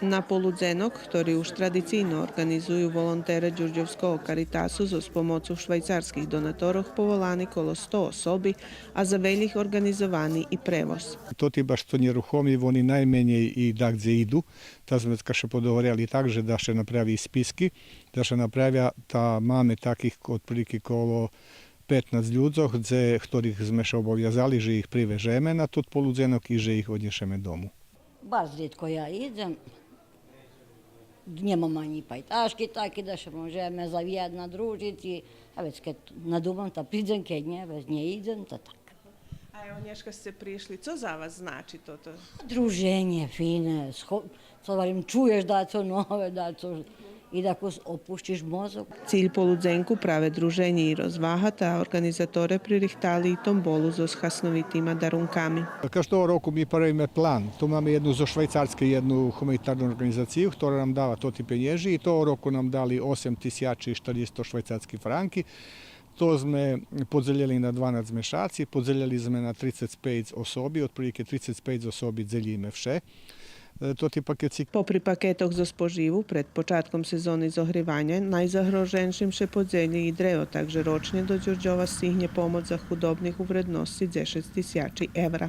Na poludzenok, ktorý už tradícino organizujú volontere Đurđevskog Caritasu s pomocou švajcarskih donatorov povolani kolo 100 osobi, a za veljih organizovani i prevoz. To ti baš to njeruchomi, oni najmenje i da gdje idu. Ta sme še podovorjali tak, že da še napravi spiski, da še napravia ta máme takih otprilike kolo 15 ľudzov, ktorých sme še obovjazali, že ih privežeme na tot poludzenok i že ih odnješeme domu. Baš rijetko ja idem. Nemam ani pajtaški taki da še možeme zavijati nadružiti, a već kad nadumam ta priđem kad nje, već nje idem, to tako. A evo nješka ste prišli, co za vas znači to? Druženje fine, čuješ da to nove, da to i da opuštiš mozog. Cilj poludzenku prave druženje i rozvahata, a organizatore pririhtali i tombolu s hasnovitima darunkami. Kao što roku mi pravimo plan, tu máme jednu zo Švajcarske, jednu humanitarnu organizaciju, ktorá nam dava to ti penježi, i to roku nam dali 8400 švajcarski franki. To sme podzeljeli na 12 zmešaci, podzeljeli sme na 35 osobi, otprilike 35 osobi dzeljíme vše. Popri paketoh za spoživu, pred počatkom sezoni zohrivanja, najzagroženšim še podzelji i drevo, takže ročne do Đurđova stihne pomoć za hudobnih u vrednosti 10.000 evra.